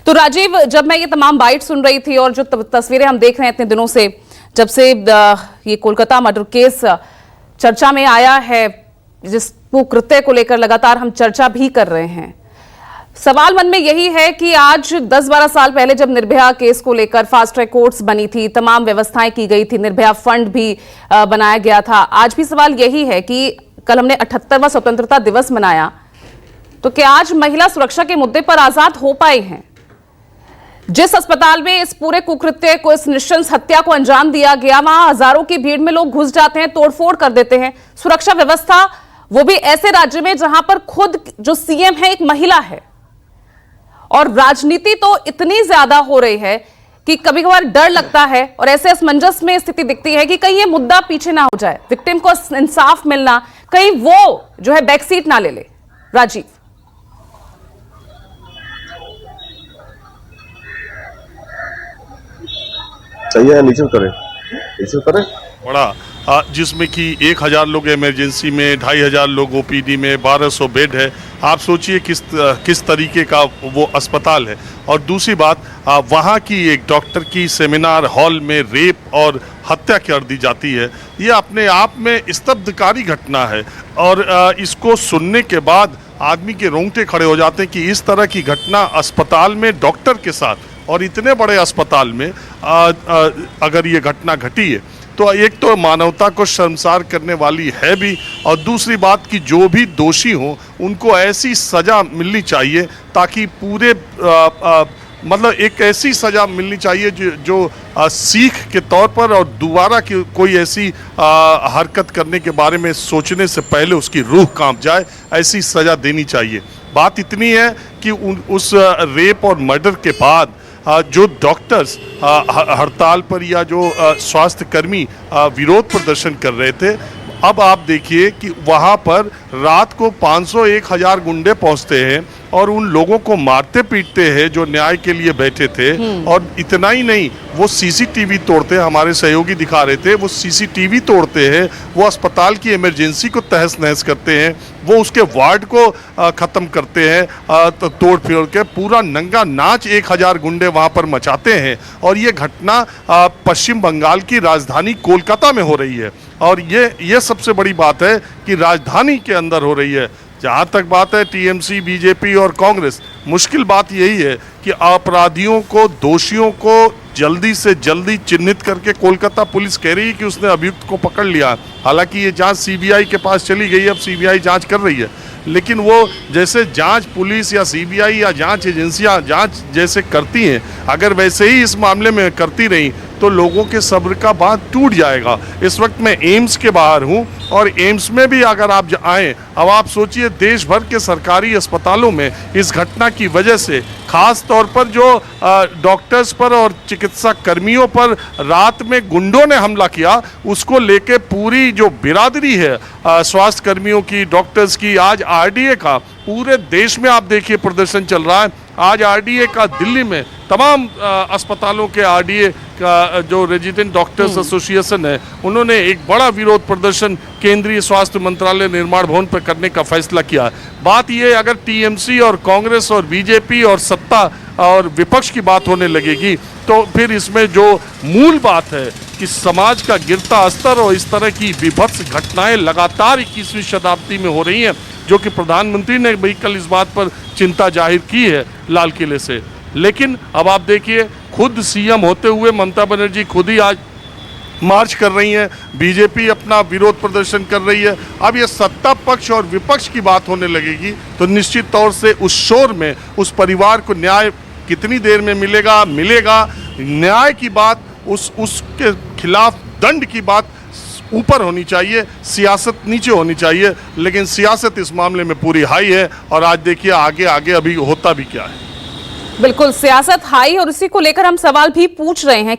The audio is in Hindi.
तो राजीव, जब मैं ये तमाम बाइट सुन रही थी और जो तस्वीरें हम देख रहे हैं इतने दिनों से, जब से ये कोलकाता मर्डर केस चर्चा में आया है, जिस कुकृत्य को लेकर लगातार हम चर्चा भी कर रहे हैं, सवाल मन में यही है कि आज 10-12 साल पहले जब निर्भया केस को लेकर फास्ट ट्रैक कोर्ट्स बनी थी, तमाम व्यवस्थाएं की गई थी, निर्भया फंड भी बनाया गया था, आज भी सवाल यही है कि कल हमने 78वां स्वतंत्रता दिवस मनाया, तो क्या आज महिला सुरक्षा के मुद्दे पर आजाद हो पाए हैं? जिस अस्पताल में इस पूरे कुकृत्य को, इस नृशंस हत्या को अंजाम दिया गया, वहां हजारों की भीड़ में लोग घुस जाते हैं, तोड़फोड़ कर देते हैं। सुरक्षा व्यवस्था, वो भी ऐसे राज्य में जहां पर खुद जो सीएम है एक महिला है, और राजनीति तो इतनी ज्यादा हो रही है कि कभी कभार डर लगता है और ऐसे असमंजस में स्थिति दिखती है कि कहीं ये मुद्दा पीछे ना हो जाए, विक्टिम को इंसाफ मिलना, कहीं वो जो है बैकसीट ना ले ले। राजीव, सही है, नीचे करें बड़ा जिसमें कि 1000 लोग इमरजेंसी में, 2500 लोग ओपीडी में, 1200 बेड है। आप सोचिए किस तरीके का वो अस्पताल है। और दूसरी बात, वहाँ की एक डॉक्टर की सेमिनार हॉल में रेप और हत्या कर दी जाती है। ये अपने आप में स्तब्धकारी घटना है और इसको सुनने के बाद आदमी के रोंगटे खड़े हो जाते हैं कि इस तरह की घटना अस्पताल में डॉक्टर के साथ और इतने बड़े अस्पताल में अगर ये घटना घटी है तो एक तो मानवता को शर्मसार करने वाली है भी, और दूसरी बात कि जो भी दोषी हों उनको ऐसी सज़ा मिलनी चाहिए ताकि पूरे मतलब एक ऐसी सज़ा मिलनी चाहिए जो सीख के तौर पर, और दोबारा कोई ऐसी हरकत करने के बारे में सोचने से पहले उसकी रूह कांप जाए, ऐसी सज़ा देनी चाहिए। बात इतनी है कि उस रेप और मर्डर के बाद जो डॉक्टर्स हड़ताल पर या जो स्वास्थ्य कर्मी विरोध प्रदर्शन कर रहे थे, अब आप देखिए कि वहाँ पर रात को 500-1000 गुंडे पहुँचते हैं और उन लोगों को मारते पीटते हैं जो न्याय के लिए बैठे थे। और इतना ही नहीं, वो सीसीटीवी तोड़ते हैं, हमारे सहयोगी दिखा रहे थे, वो सीसीटीवी तोड़ते हैं, वो अस्पताल की इमरजेंसी को तहस नहस करते हैं, वो उसके वार्ड को ख़त्म करते हैं, तो तोड़ फोड़ के पूरा नंगा नाच 1000 गुंडे वहाँ पर मचाते हैं। और ये घटना पश्चिम बंगाल की राजधानी कोलकाता में हो रही है, और ये सबसे बड़ी बात है कि राजधानी के अंदर हो रही है। जहाँ तक बात है टीएमसी, बीजेपी और कांग्रेस, मुश्किल बात यही है कि अपराधियों को, दोषियों को जल्दी से जल्दी चिन्हित करके, कोलकाता पुलिस कह रही है कि उसने अभियुक्त को पकड़ लिया, हालांकि ये जांच सीबीआई के पास चली गई, अब सीबीआई जांच कर रही है, लेकिन वो जैसे जांच पुलिस या सीबीआई या जांच एजेंसियां जांच जैसे करती हैं, अगर वैसे ही इस मामले में करती रहीं तो लोगों के सब्र का बांध टूट जाएगा। इस वक्त मैं एम्स के बाहर हूं और एम्स में भी अगर आप आएँ, अब आप सोचिए देश भर के सरकारी अस्पतालों में इस घटना की वजह से, खास तौर पर जो डॉक्टर्स पर और चिकित्सा कर्मियों पर रात में गुंडों ने हमला किया, उसको लेके पूरी जो बिरादरी है स्वास्थ्य कर्मियों की, डॉक्टर्स की, आज आरडीए का पूरे देश में आप देखिए प्रदर्शन चल रहा है। आज आरडीए का दिल्ली में तमाम अस्पतालों के आरडीए का जो रेजिडेंट डॉक्टर्स एसोसिएशन है, उन्होंने एक बड़ा विरोध प्रदर्शन केंद्रीय स्वास्थ्य मंत्रालय निर्माण भवन पर करने का फैसला किया। बात ये, अगर टीएमसी और कांग्रेस और बीजेपी और सत्ता और विपक्ष की बात होने लगेगी तो फिर इसमें जो मूल बात है कि समाज का गिरता स्तर और इस तरह की विभत्स घटनाएं लगातार 21वीं शताब्दी में हो रही हैं, जो कि प्रधानमंत्री ने भी कल इस बात पर चिंता जाहिर की है लाल किले से। लेकिन अब आप देखिए, खुद सीएम होते हुए ममता बनर्जी खुद ही आज मार्च कर रही हैं, बीजेपी अपना विरोध प्रदर्शन कर रही है। अब ये सत्ता पक्ष और विपक्ष की बात होने लगेगी तो निश्चित तौर से उस शोर में उस परिवार को न्याय कितनी देर में मिलेगा। न्याय की बात, उसके खिलाफ दंड की बात ऊपर होनी चाहिए, सियासत नीचे होनी चाहिए, लेकिन सियासत इस मामले में पूरी हाई है। और आज देखिए आगे अभी होता भी क्या है। बिल्कुल, सियासत हाई, और इसी को लेकर हम सवाल भी पूछ रहे हैं